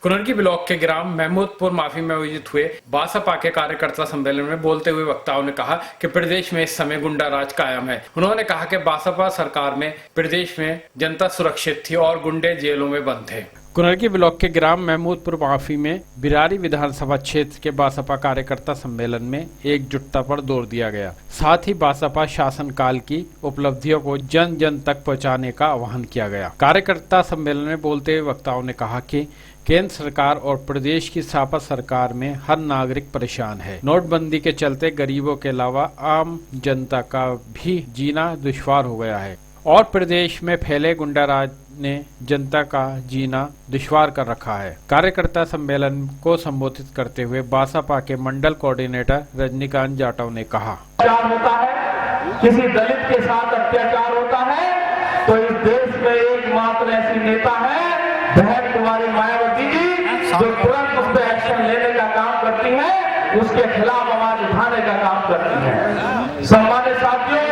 कुनरकी block के ग्राम महमूदपुर माफी में आयोजित हुए बसपा के कार्यकर्ता सम्मेलन में बोलते हुए वक्ताओं ने कहा कि प्रदेश में इस समय गुंडा राज कायम है। उन्होंने कहा कि बसपा सरकार में प्रदेश में जनता सुरक्षित थी और गुंडे जेलों में बंद थे। कुनरकी ब्लॉक के ग्राम महमूदपुर माफी में बिरारी विधानसभा क्षेत्र के बसपा कार्यकर्ता सम्मेलन में एकजुटता पर जोर दिया गया। साथ ही बसपा शासनकाल की उपलब्धियों को जन जन तक पहुंचाने का आह्वान किया गया। कार्यकर्ता सम्मेलन में बोलते हुए वक्ताओं ने कहा कि केंद्र सरकार और प्रदेश की सपा सरकार में हर नागरिक परेशान है। नोटबंदी के चलते गरीबों के अलावा आम जनता का भी जीना दुश्वार हो गया है और प्रदेश में फैले गुंडाराज ने जनता का जीना दुश्वार कर रखा है। कार्यकर्ता सम्मेलन को संबोधित करते हुए बसपा के मंडल कोऑर्डिनेटर रजनीकांत जाटव ने कहा, होता है किसी दलित के साथ अत्याचार होता है तो इस देश में एकमात्र ऐसी नेता है बहन कुमारी मायावती जी, जो तुरंत उस पर एक्शन लेने का काम करती है, उसके खिलाफ आवाज उठाने का काम करती है। सम्मानित साथियों,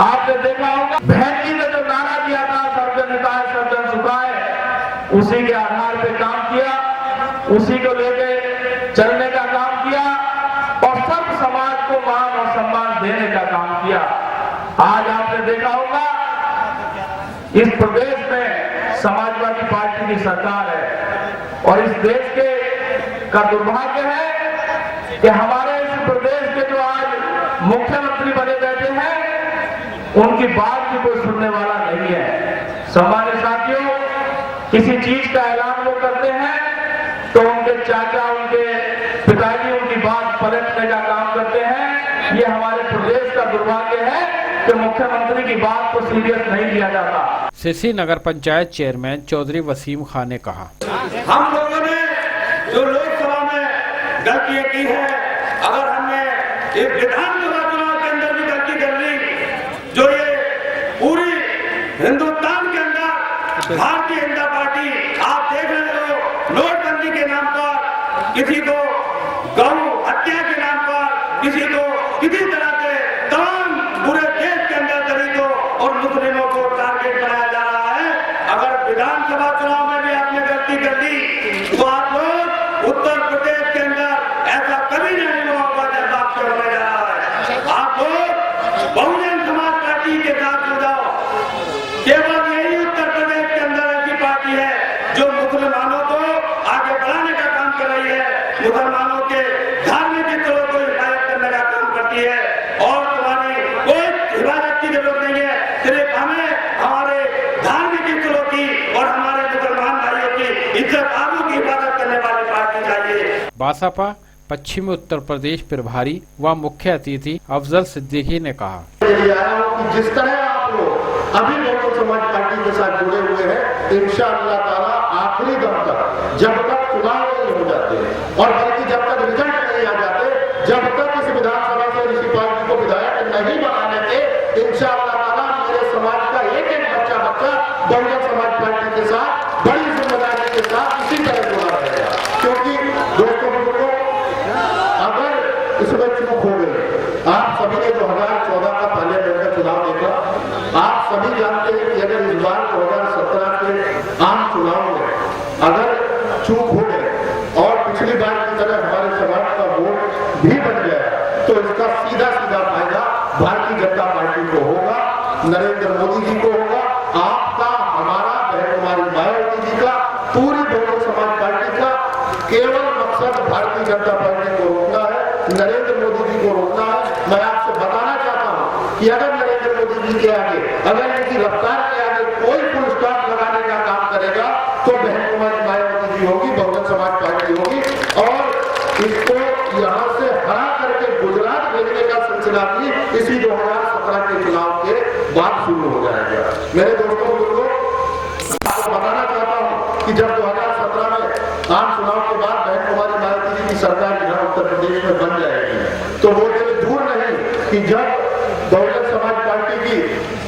आपने देखा होगा बहन जी ने जो नारा दिया था सर्वजन हिताय सर्वजन सुखाय, उसी के आधार पे काम किया, उसी को लेके चलने का काम किया और सब समाज को मान और सम्मान देने का काम किया। आज आपने देखा होगा इस प्रदेश में समाजवादी पार्टी की सरकार है और इस देश के का दुर्भाग्य है कि हमारे इस प्रदेश के जो आज मुख्यमंत्री बने बैठे हैं उनकी बात भी कोई सुनने वाला नहीं है। सम्मानित साथियों, किसी चीज का ऐलान वो करते हैं तो उनके चाचा, उनके पिताजी उनकी बात पलटने का काम करते हैं। ये हमारे प्रदेश का दुर्भाग्य है कि मुख्यमंत्री की बात को सीरियस नहीं लिया जाता। सिरसी नगर पंचायत चेयरमैन चौधरी वसीम खान ने कहा, हम लोगों ने जो लोकसभा में गलतियां की है, अगर हमने एक विधानसभा चुनाव के अंदर भी गलती कर ली, जो ये पूरी हिंदुस्तान के अंदर भारतीय जनता पार्टी आप देख रहे हो, नोटबंदी के नाम पर किसी को गौ हत्या के नाम पर किसी को किसी तरह के तमाम पूरे देश के अंदर दलितों और मुस्लिमों को टारगेट बनाया जा रहा है। अगर विधानसभा चुनाव में भी आपने गलती कर दी तो आप लोग उत्तर प्रदेश के अंदर ऐसा कभी नहीं हुआ होगा जैसा आपसे होने जा रहा है। आप लोग बहुजन समाज पार्टी के साथ जुड़ जाओ। केवल यही उत्तर प्रदेश के अंदर ऐसी पार्टी है जो मुसलमानों को आगे बढ़ाने का काम कर रही है, मुसलमानों के धार्मिक स्थलों को हिफाजत करने का काम करती है और तुम्हारी कोई हिफाजत की जरूरत नहीं है। सिर्फ हमें हमारे धार्मिक स्थलों की और हमारे मुसलमान भाइयों की इज्जत आबरू की हिफाजत करने वाली पार्टी चाहिए। बसपा पश्चिमी उत्तर प्रदेश प्रभारी व मुख्य अतिथि अफजल सिद्दीकी ने कहा, जिस तरह आप लोग अभी बहुजन समाज पार्टी के साथ जुड़े हुए हैं, इंशाअल्लाह ताला आखिरी दम तक जब तक चुनाव नहीं हो जाते और बल्कि जब तक रिजल्ट नहीं आ जाते, जब तक इस विधानसभा से ऋषि पार्टी को विधायक नहीं बना लेते, इंशाअल्लाह ताला मेरे समाज का एक एक बच्चा बहुजन समाज पार्टी के साथ बड़ी जिम्मेदारी के साथ इसी तरह जुड़ा रहेगा। क्योंकि दोस्तों बुजुर्गों, अगर इसमें चूक हो गई, आप सभी ने 2014 का पार्लियामेंट का चुनाव देखा, आप सभी जानते हैं कि अगर इस बार 2017 के आम चुनाव में अगर चूक हो गए और पिछली बार की तरह हमारे समाज का वोट भी बन गया तो इसका सीधा सीधा फायदा भारतीय जनता पार्टी को होगा, नरेंद्र मोदी जी को होगा, आपका, हमारा, बहन कुमारी मायावती जी का, पूरी बहुजन समाज पार्टी का केवल मकसद भारतीय जनता पार्टी को रोकना है, नरेंद्र मोदी जी को रोकना है। मैं आपसे बताना चाहता हूं कि अगर नरेंद्र मोदी जी के आगे, अगर इनकी रफ्तार के आगे कोई फुल स्टॉप लगाने का काम करेगा तो बहन कुमारी मायावती जी होगी, बहुजन समाज पार्टी होगी और इसको यहां से हरा करके गुजरात भेजने का सिलसिला भी इसी 2017 के चुनाव के बाद शुरू हो जाएगा। मेरे दोस्तों को आपको बताना चाहता हूं कि जब 2017 में आम चुनाव के बाद बहन कुमारी मायावती जी की सरकार यहाँ उत्तर प्रदेश में बन जाएगी तो वो दिन दूर नहीं कि जब बहुजन समाज पार्टी की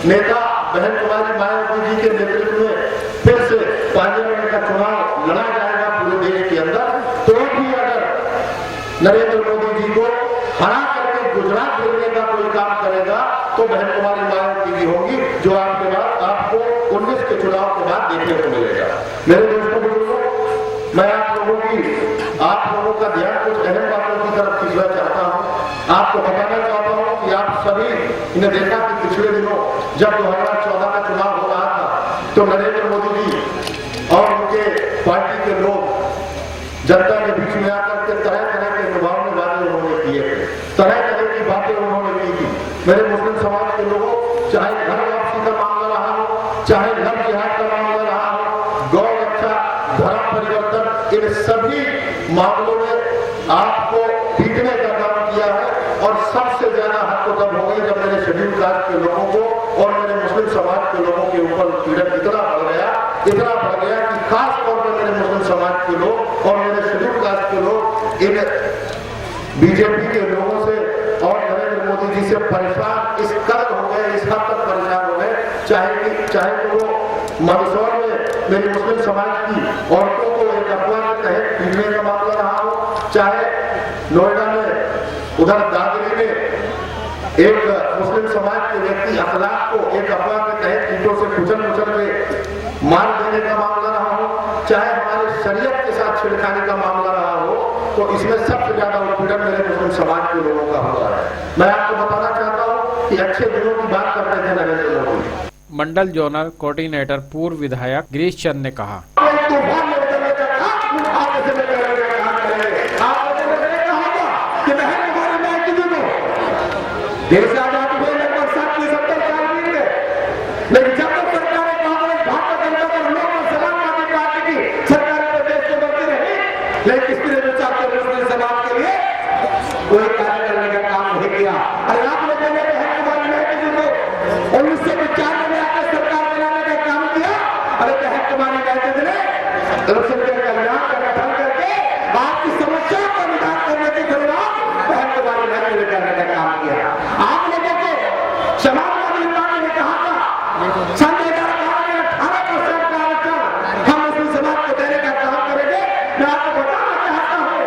नेता बहन कुमारी मायावती जी के नेतृत्व में फिर से पार्लियामेंट का चुनाव लड़ा जाएगा पूरे देश के अंदर, तो भी अगर नरेंद्र मोदी जी को हरा करके गुजरात भेजने का कोई काम करेगा तो बहन कुमारी मायावती जी होगी, जो आपके बाद आपको 19 के चुनाव के बाद देखने को मिलेगा। मेरे दोस्तों बुजुर्गों, मैं आप लोगों का ध्यान कुछ अहम बातों की तरफ खिंचना चाहता हूं। आपको बताना चाहता हूं कि आप सभी ने देखा कि पिछले दिनों जब 2014 का चुनाव हो रहा था तो नरेंद्र मोदी जी और उनके पार्टी के लोग जनता के बीच में आकर के तरह तरह के लुभावने वादे उन्होंने किए थे, तरह तरह की बातें उन्होंने की थी। मेरे मुस्लिम समाज के लोगों, चाहे घर वापसी का मामला रहा हो, चाहे लव जिहाद का मामला रहा हो, गौ रक्षा, धर्म परिवर्तन, इन सभी मामलों में आपको पीटने का काम किया है। और सबसे ज्यादा हद तो तब हो गई जब मेरे शेड्यूल कास्ट के लोगों को और मेरे मुस्लिम समाज के लोगों के ऊपर पीड़न इतना बढ़ गया कि खास तौर पर मेरे मुस्लिम समाज के लोग और मेरे शेड्यूल कास्ट के लोग इन बीजेपी के लोगों से और नरेंद्र मोदी जी से परेशान इस कदर हो गए, इस हद तक परेशान हो गए, चाहे वो मंदसौर में मेरी मुस्लिम समाज की औरतों को एक अफवाह के तहत पीटने का मामला रहा हो, चाहे नोएडा में उधर दादरी में एक मुस्लिम समाज के व्यक्ति अखलाक को एक अफवाह के तहत ईंटों से कुचल के मार देने का मामला रहा हो, चाहे हमारे शरीयत के साथ छिड़खाने का मामला रहा हो, तो इसमें सबसे ज्यादा उत्पीड़न मेरे मुस्लिम समाज के लोगों का हुआ है। मैं आपको बताना चाहता हूँ कि अच्छे दिनों की बात करते थे नरेंद्र मोदी। मंडल जोनल कोऑर्डिनेटर पूर्व विधायक गिरीश चंद ने कहा, देश आजाद हुए लगभग 70 साल बीत गए, लेकिन जब तक सरकारें कांग्रेस भाजपा जनता दल लोग और समाजवादी पार्टी की सरकारें प्रदेश में बनती रही, लेकिन किसी ने विचार के मुस्लिम समाज के लिए कोई कार्य करने का काम नहीं किया। अरे आप लोगों ने किसी को 1995 में आकर सरकार बनाने का काम किया। अरे कुमारी कहते थे इलेक्शन के कल्याण का गठन करके आपकी समस्याओं का निदान करने की शुरुआत कुमारी ने करने का काम किया। आप लोगों को समाजवादी पार्टी ने कहा था संजय गांधी ने 18% का आरक्षण हम मुस्लिम समाज को देने का काम करेंगे। मैं आपको बताना चाहता हूं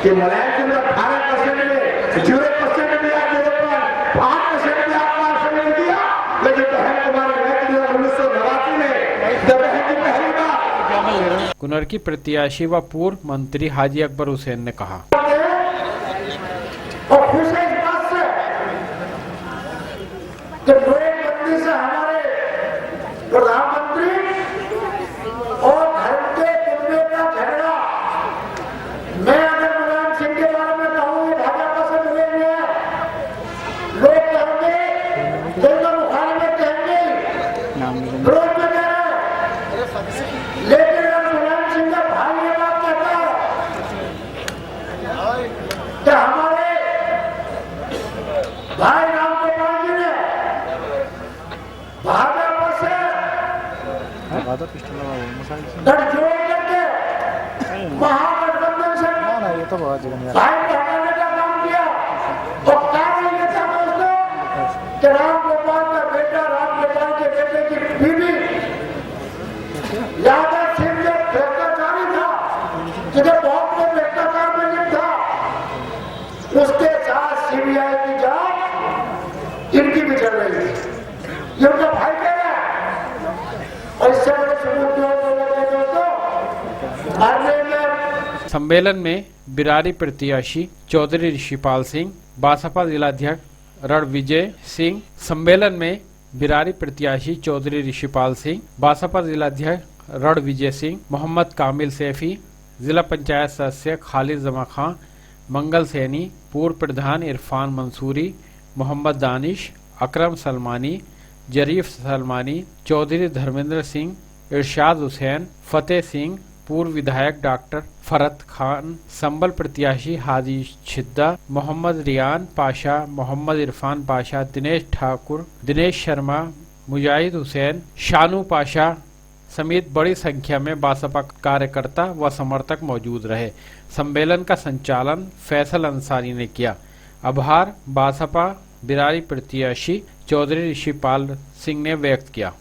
कि मुलायम सिंह 18% में 0% में या 0.5% में आपको आरक्षण नहीं दिया, लेकिन बहन कुमारी ने 1989 में जब बहन की पहली बार कुनर की प्रत्याशी व पूर्व मंत्री हाजी अकबर हुसैन ने कहा, और खुश है इस बात से कि नोटबंदी से हमारे प्रधानमंत्री और धर्म के कुनबे का झगड़ा, मैं अगर मुलायम सिंह के बारे में कहूँ भाजपा से मिले हुए हैं, लोग कहेंगे जंगल उखाड़े में कहेंगे विरोध में कह रहे हैं, लेकिन अगर मुलायम सिंह का भाई ये बात कहता है कि हमारे भाई रामगोपाल जी ने भाजपा से गठजोड़ करके महागठबंधन से भाई को हटाने का काम किया। और कारण ये था दोस्तों कि रामगोपाल का बेटा, रामगोपाल के बेटे की बीवी यादव सिंह जो भ्रष्टाचारी था, जिन्हें बहुत लोग भ्रष्टाचार में लिप्त था, उसके साथ सीबीआई की जांच इनकी भी चल रही थी। ये उनका भाई कह रहा है और इससे बड़े सबूत सम्मेलन में बिरारी प्रत्याशी चौधरी ऋषिपाल सिंह, बासपा जिलाध्यक्ष रणविजय सिंह, सम्मेलन में बिरारी प्रत्याशी चौधरी ऋषिपाल सिंह, बासपा जिलाध्यक्ष रणविजय सिंह, मोहम्मद कामिल सैफी, जिला पंचायत सदस्य खालिद जमा खां, मंगल सैनी, पूर्व प्रधान इरफान मंसूरी, मोहम्मद दानिश, अकरम सलमानी, जरीफ सलमानी, चौधरी धर्मेंद्र सिंह, इरशाद हुसैन, फतेह सिंह, पूर्व विधायक डॉक्टर फरत खान, संबल प्रत्याशी हाजी छिद्दा, मोहम्मद रियान पाशा, मोहम्मद इरफान पाशा, दिनेश ठाकुर, दिनेश शर्मा, मुजाहिद हुसैन, शानू पाशा समेत बड़ी संख्या में बासपा कार्यकर्ता व समर्थक मौजूद रहे। सम्मेलन का संचालन फैसल अंसारी ने किया। आभार बासपा बिरारी प्रत्याशी चौधरी ऋषिपाल सिंह ने व्यक्त किया।